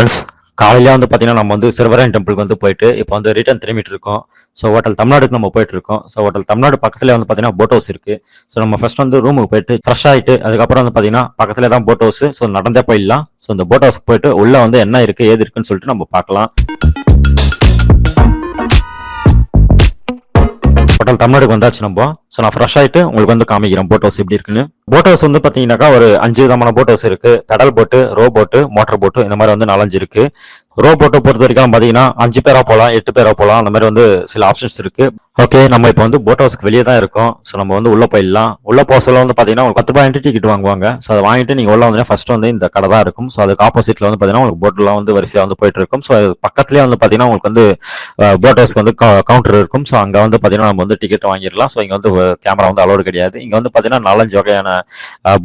Friends, காலையில வந்து பார்த்தீங்கன்னா, நம்ம வந்து சிறுவராயன் டெம்பிளுக்கு வந்து போயிட்டு, இப்போ வந்து ரிட்டர்ன் திரும்பிட்டு இருக்கோம். ஸோ ஹோட்டல் தமிழ்நாடுக்கு நம்ம போயிட்டு இருக்கோம். ஸோ ஹோட்டல் தமிழ்நாடு பக்கத்திலே வந்து பார்த்தீங்கன்னா, போட் ஹவுஸ் இருக்கு. ஸோ நம்ம ஃபர்ஸ்ட் வந்து ரூமுக்கு போயிட்டு ஃப்ரெஷ் ஆயிட்டு, அதுக்கப்புறம் வந்து பார்த்தீங்கன்னா, பக்கத்திலே தான் போட் ஹவுஸ். ஸோ நடந்தே போயிடலாம். ஸோ இந்த போட் ஹவுஸ்க்கு போயிட்டு உள்ள வந்து என்ன இருக்கு, ஏது இருக்குன்னு சொல்லிட்டு நம்ம பார்க்கலாம். ஹோட்டல் தமிழ்நாடுக்கு வந்தாச்சு நம்ம. ஸோ நான் ஃப்ரெஷ் ஆயிட்டு உங்களுக்கு வந்து காமிக்கிறேன் போட் ஹவுஸ் எப்படி இருக்குன்னு. போட் ஹவுஸ் வந்து பார்த்தீங்கன்னாக்கா ஒரு 5 விதமான போட் ஹவுஸ் இருக்கு. பெடல் போட்டு, ரோ போட்டு, மோட்டர் போட்டு இந்த மாதிரி வந்து 4, 5 இருக்கு. ரோ போட்டை பொறுத்த வரைக்கும் பார்த்தீங்கன்னா 5 பேரா போகலாம், 8 பேரா போகலாம். அந்த மாதிரி வந்து சில ஆப்ஷன்ஸ் இருக்கு. ஓகே, நம்ம இப்போ வந்து போட் ஹவுஸ்க்கு வெளியே தான் இருக்கோம். ஸோ நம்ம வந்து உள்ள போயிடலாம். உள்ள போக சொல்ல வந்து பார்த்தீங்கன்னா ஒரு 10 ரூபாய் என்ட்ரி டிக்கெட் வாங்குவாங்க. ஸோ அதை வாங்கிட்டு நீங்க உள்ள வந்து ஃபர்ஸ்ட் வந்து இந்த கடை தான் இருக்கும். ஸோ அதுக்கு ஆப்போசிட்ல வந்து பார்த்தீங்கன்னா உங்களுக்கு போட்லாம் வந்து வரிசையா வந்து போயிட்டு இருக்கும். ஸோ அது பக்கத்துலேயே வந்து பார்த்தீங்கன்னா உங்களுக்கு வந்து போட் ஹவுஸ்க்கு வந்து கவுண்டர் இருக்கும். ஸோ அங்கே வந்து பார்த்தீங்கன்னா நம்ம வந்து டிக்கெட் வாங்கிடலாம். ஸோ இங்கே வந்து கேமரா வந்து அலோடு கிடையாது. இங்கே வந்து பார்த்தீங்கன்னா 4, 5 வகையான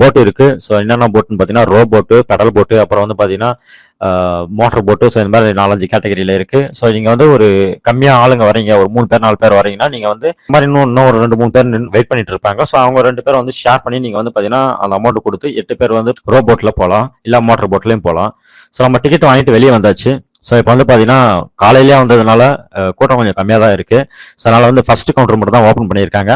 போட் இருக்கு. ஸோ என்னென்ன போட்டுன்னு பார்த்தீங்கன்னா ரோ போட்டு, பெடல் போட்டு, அப்புறம் வந்து பார்த்தீங்கன்னா மோட்டர் போட்டு. ஸோ இந்த மாதிரி 4, 5 கேட்டகரியில இருக்கு. ஸோ நீங்க வந்து ஒரு கம்மியா ஆளுங்க வரீங்க, ஒரு 3 பேர் 4 பேர் வரீங்கன்னா நீங்க வந்து இந்த மாதிரி இன்னும் ஒரு 2, 3 பேர் வெயிட் பண்ணிட்டு இருப்பாங்க. ஸோ அவங்க 2 பேர் வந்து ஷேர் பண்ணி நீங்க வந்து பாத்தீங்கன்னா அந்த அமௌண்ட் கொடுத்து 8 பேர் வந்து ரோ போட்ல போகலாம், இல்ல மோட்டர் போட்லயும் போகலாம். ஸோ நம்ம டிக்கெட் வாங்கிட்டு வெளியே வந்தாச்சு. ஸோ இப்போ வந்து பார்த்தீங்கன்னா காலையிலேயே வந்ததுனால கூட்டம் கொஞ்சம் கம்மியாக தான் இருக்கு. ஸோ அதனால வந்து ஃபர்ஸ்ட் கவுண்டர் மட்டும் தான் ஓப்பன் பண்ணியிருக்காங்க.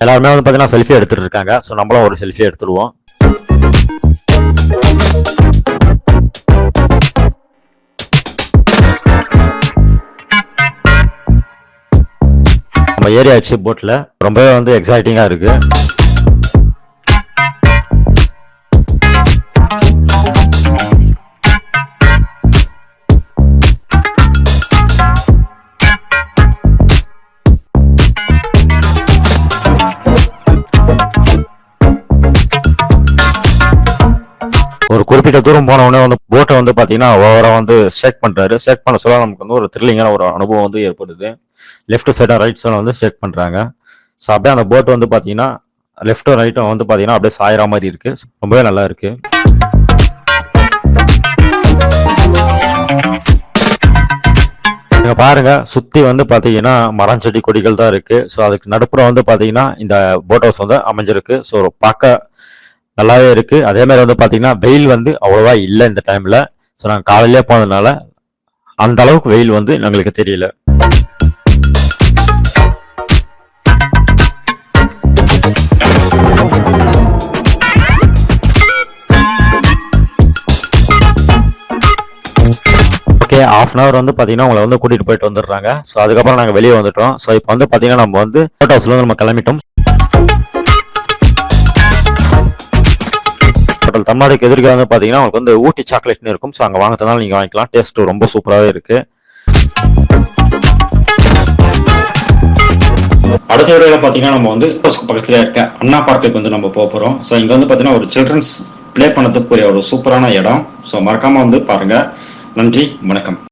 எல்லாருமே வந்து பார்த்தீங்கன்னா செல்ஃபி எடுத்துட்டு இருக்காங்க. ஸோ நம்மளும் ஒரு செல்ஃபி எடுத்துருவோம். நம்ம ஏரியாச்சு போட்ல ரொம்பவே வந்து எக்ஸைட்டிங்கா இருக்கு. ஒரு குறிப்பிட்ட தூரம் போன உடனே வந்து போட்டை வந்து பாத்தீங்கன்னா ஓவரா வந்து ஷேக் பண்றாரு. ஷேக் பண்ண சொல்ல நமக்கு வந்து ஒரு த்ரில்லிங்கான ஒரு அனுபவம் வந்து ஏற்படுது. லெஃப்ட் சைடும் ரைட் சைடும் வந்து ஷேக் பண்றாங்க. ஸோ அப்படியே அந்த போட் வந்து பாத்தீங்கன்னா லெஃப்டும் ரைட்டும் வந்து பாத்தீங்கன்னா அப்படியே சாயற மாதிரி இருக்கு. ரொம்பவே நல்லா இருக்கு. நீங்க பாருங்க, சுத்தி வந்து பாத்தீங்கன்னா மரம் செடி கொடிகள் தான் இருக்கு. ஸோ அதுக்கு நடுப்புற வந்து பாத்தீங்கன்னா இந்த போட் ஹவுஸ் வந்து அமைஞ்சிருக்கு. ஸோ பார்க்க நல்லாவே இருக்கு. அதே மாதிரி வந்து பாத்தீங்கன்னா வெயில் வந்து அவ்வளவா இல்லை இந்த டைம்ல. ஸோ நாங்கள் காலையிலே போனதுனால அந்த அளவுக்கு வெயில் வந்து எங்களுக்கு தெரியல. ஓகே, ஹாஃப் அன் அவர் வந்து பாத்தீங்கன்னா உங்களை வந்து கூட்டிட்டு போயிட்டு வந்துடுறாங்க. ஸோ அதுக்கப்புறம் நாங்கள் வெளியே வந்துட்டோம். ஸோ இப்போ வந்து பாத்தீங்கன்னா நம்ம வந்து போட் ஹவுஸ்ல வந்து நம்ம கிளம்பிட்டோம். ஹோட்டல் தமிழ்நாடுக்கு எதிர்க்க வந்து பாத்தீங்கன்னா உங்களுக்கு வந்து ஊட்டி சாக்லேட்னு இருக்கும். ஸோ அங்கே வாங்கினாலும் நீங்க வாங்கிக்கலாம். டேஸ்ட் ரொம்ப சூப்பராகவே இருக்கு. அடுத்த வீடியோல பாத்தீங்கன்னா நம்ம வந்து பக்கத்துல இருக்க அண்ணா பார்க்குக்கு வந்து நம்ம போக போறோம். ஸோ இங்க வந்து பாத்தீங்கன்னா ஒரு சில்ட்ரன்ஸ் பிளே பண்ணதுக்குரிய ஒரு சூப்பரான இடம். ஸோ மறக்காம வந்து பாருங்க. நன்றி, வணக்கம்.